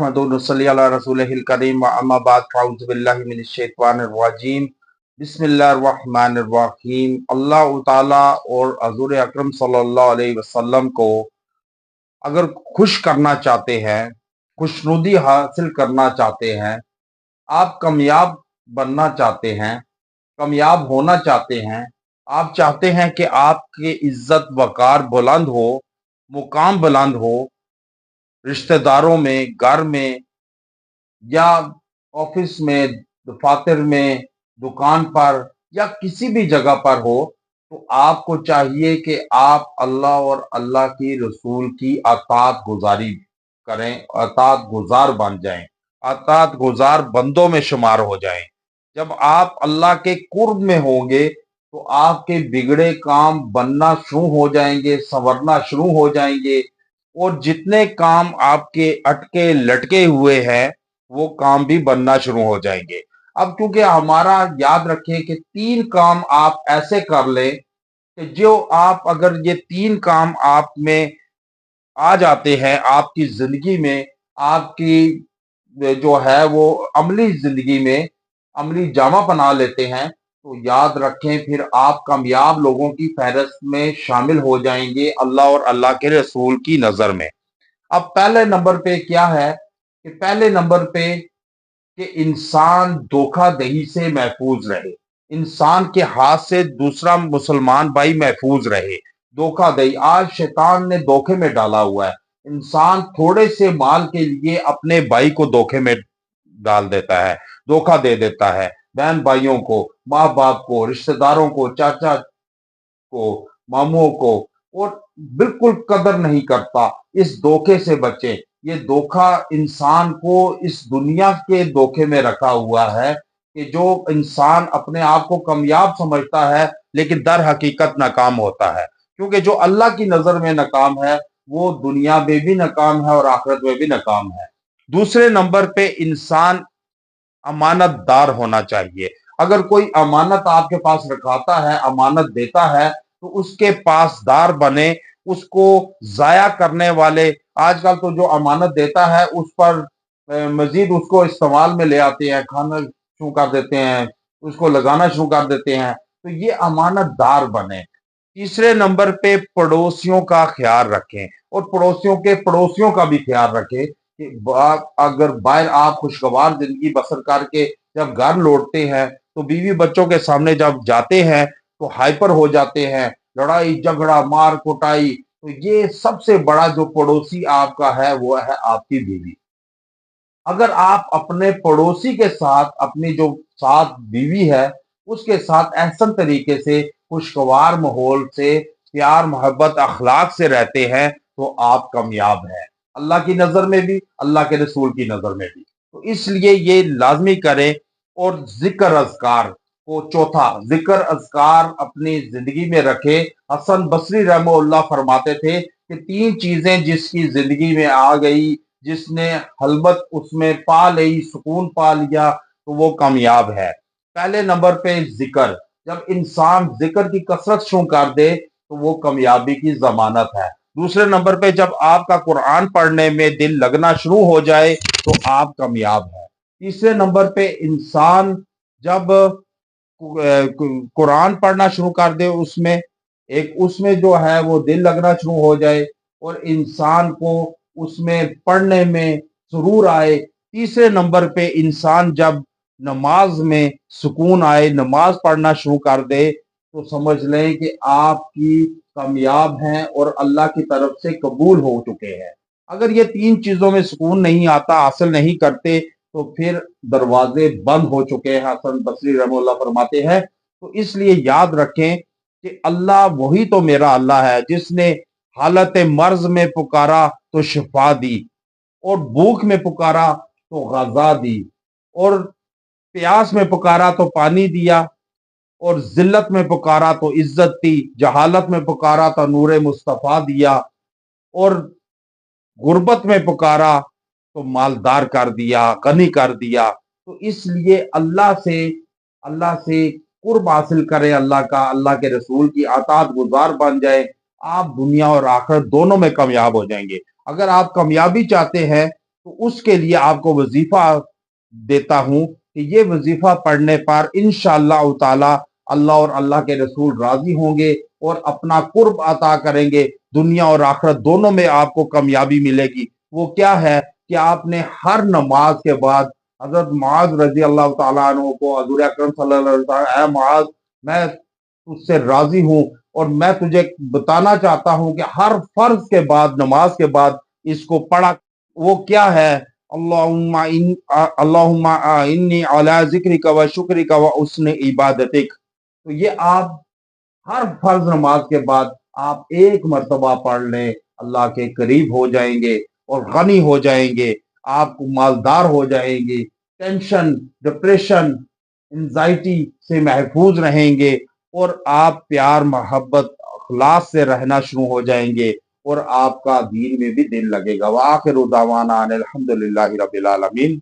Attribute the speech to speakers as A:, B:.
A: नहमदुहुन्नसल्ली अला रसूलिहिल करीम व अम्मा बाद फ़अऊज़ु बिल्लाहि मिनश शैतानिर रजीम बिस्मिल्लाहिर्रहमानिर्रहीम। अल्लाह ताला और हज़ूर अकरम सल्लल्लाहु अलैहि वसल्लम को अगर खुश करना चाहते हैं, खुशनुदी हासिल करना चाहते हैं, आप कामयाब बनना चाहते हैं, कामयाब होना चाहते हैं, आप चाहते हैं कि आपकी इज्जत वकार बुलंद हो, मुकाम बुलंद हो, रिश्तेदारों में, घर में या ऑफिस में, दफातर में, दुकान पर या किसी भी जगह पर हो, तो आपको चाहिए कि आप अल्लाह और अल्लाह की रसूल की अताअत गुजारी करें, अताअत गुजार बन जाएं, अताअत गुजार बंदों में शुमार हो जाएं। जब आप अल्लाह के कुर्ब में होंगे तो आपके बिगड़े काम बनना शुरू हो जाएंगे, संवरना शुरू हो जाएंगे, और जितने काम आपके अटके लटके हुए हैं वो काम भी बनना शुरू हो जाएंगे। अब क्योंकि हमारा याद रखें कि 3 काम आप ऐसे कर लें कि जो आप अगर ये 3 काम आप में आ जाते हैं, आपकी जिंदगी में, आपकी जो है वो अमली जिंदगी में अमली जामा पहना लेते हैं, तो याद रखें फिर आप कामयाब लोगों की फहरिस्त में शामिल हो जाएंगे अल्लाह और अल्लाह के रसूल की नजर में। अब पहले नंबर पे क्या है कि पहले नंबर पे कि इंसान धोखाधड़ी से महफूज रहे, इंसान के हाथ से दूसरा मुसलमान भाई महफूज रहे। धोखाधड़ी आज शैतान ने धोखे में डाला हुआ है। इंसान थोड़े से माल के लिए अपने भाई को धोखे में डाल देता है, धोखा दे देता है, बहन भाइयों को, माँ बाप को, रिश्तेदारों को, चाचा को, मामुओं को, और बिल्कुल कदर नहीं करता। इस धोखे से बचें। ये धोखा इंसान को इस दुनिया के धोखे में रखा हुआ है कि जो इंसान अपने आप को कामयाब समझता है लेकिन दर हकीकत नाकाम होता है, क्योंकि जो अल्लाह की नजर में नाकाम है वो दुनिया में भी नाकाम है और आखिरत में भी नाकाम है। दूसरे नंबर पे इंसान अमानतदार होना चाहिए। अगर कोई अमानत आपके पास रखाता है, अमानत देता है, तो उसके पासदार बने, उसको जाया करने वाले। आजकल तो जो अमानत देता है उस पर मजीद उसको इस्तेमाल में ले आते हैं, खाना शुरू कर देते हैं, उसको लगाना शुरू कर देते हैं, तो ये अमानतदार बने। तीसरे नंबर पे पड़ोसियों का ख्याल रखें, और पड़ोसियों का भी ख्याल रखें कि अगर बाहर आप खुशगवार जिंदगी बसर करके जब घर लौटते हैं तो बीवी बच्चों के सामने जब जाते हैं तो हाइपर हो जाते हैं, लड़ाई झगड़ा मार कुटाई। तो ये सबसे बड़ा जो पड़ोसी आपका है वो है आपकी बीवी। अगर आप अपने पड़ोसी के साथ, अपनी जो साथ बीवी है उसके साथ एहसन तरीके से, खुशगवार माहौल से, प्यार मोहब्बत अखलाक से रहते हैं तो आप कामयाब हैं, अल्लाह की नजर में भी, अल्लाह के रसूल की नजर में भी। तो इसलिए ये लाजमी करें। और जिक्र अज़कार को, चौथा, जिक्र अज़कार अपनी जिंदगी में रखे। हसन बसरी रहमतुल्लाह फरमाते थे कि 3 चीजें जिसकी जिंदगी में आ गई, जिसने हलबत उसमें पा ली, सुकून पा लिया, तो वो कामयाब है। पहले नंबर पे जिक्र। जब इंसान जिक्र की कसरत शुरू कर दे तो वो कामयाबी की जमानत है। दूसरे नंबर पे जब आपका कुरान पढ़ने में दिल लगना शुरू हो जाए तो आप कामयाब हैं। तीसरे नंबर पे इंसान जब कुरान पढ़ना शुरू कर दे, उसमें जो है वो दिल लगना शुरू हो जाए और इंसान को उसमें पढ़ने में सुरूर आए। तीसरे नंबर पे इंसान जब नमाज में सुकून आए, नमाज पढ़ना शुरू कर दे, तो समझ लें कि आपकी कामयाब हैं और अल्लाह की तरफ से कबूल हो चुके हैं। अगर ये 3 चीजों में सुकून नहीं आता, हासिल नहीं करते, तो फिर दरवाजे बंद हो चुके हैं। हसन बसरी रहमतुल्लाह फरमाते हैं। तो इसलिए याद रखें कि अल्लाह वही तो मेरा अल्लाह है जिसने हालत मर्ज में पुकारा तो शिफा दी, और भूख में पुकारा तो गजा दी, और प्यास में पुकारा तो पानी दिया, और जिल्लत में पुकारा तो इज्जत दी, जहालत में पुकारा तो नूर मुस्तफा दिया, और गुर्बत में पुकारा तो मालदार कर दिया, गनी कर दिया। तो इसलिए अल्लाह से कुर्ब हासिल करें, अल्लाह का, अल्लाह के रसूल की अताअत गुजार बन जाए, आप दुनिया और आखिरत दोनों में कामयाब हो जाएंगे। अगर आप कामयाबी चाहते हैं तो उसके लिए आपको वजीफा देता हूं कि ये वजीफा पढ़ने पर इंशाअल्लाह ताला अल्लाह और अल्लाह के रसूल राजी होंगे और अपना कुर्ब अता करेंगे। दुनिया और आखिरत दोनों में आपको कामयाबी मिलेगी। वो क्या है कि आपने हर नमाज के बाद हजरत मुआज रजी अल्लाह तआला अन्हु को हजूर अकरम सल्लल्लाहु अलैहि वसल्लम, ऐ मुआज, मैं तुझसे राजी हूं और मैं तुझे बताना चाहता हूं कि हर फर्ज के बाद, नमाज के बाद इसको पढ़ा। वो क्या है? अल्लाहुम्मा इन्नी अला जिक्रिका व शुक्रिका व हुस्न इबादतिक। तो ये आप हर फर्ज नमाज के बाद आप एक मर्तबा पढ़ लें, अल्लाह के करीब हो जाएंगे और गनी हो जाएंगे, आप मालदार हो जाएंगे, टेंशन, डिप्रेशन, एंजाइटी से महफूज रहेंगे और आप प्यार, मोहब्बत, अखलास से रहना शुरू हो जाएंगे और आपका दीन में भी दिल लगेगा। व आखिर दावाना अनिल हम्दुलिल्लाहि रब्बिल आलमीन।